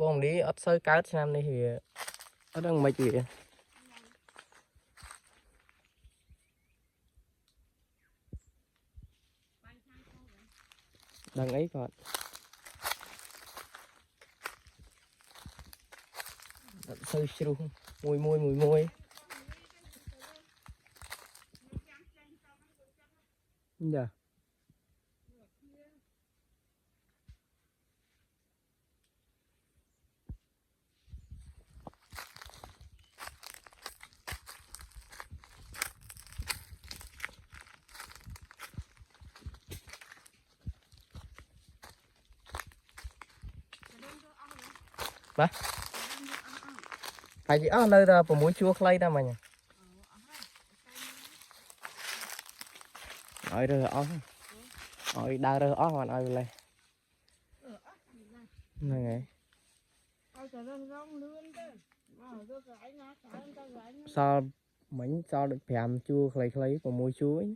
phong đi ớt sơi cá năm đi thì ớt đang mấy chuyện đang ấy còn sơi siêu mùi mùi mùi mùi dạ ba hay gì ở nơi ra muối chua clay ra mà nhỉ nói rồi ó nói đa rồi ó mà nói lại này sao mấy sao được phèm chua clay clay của muối chuối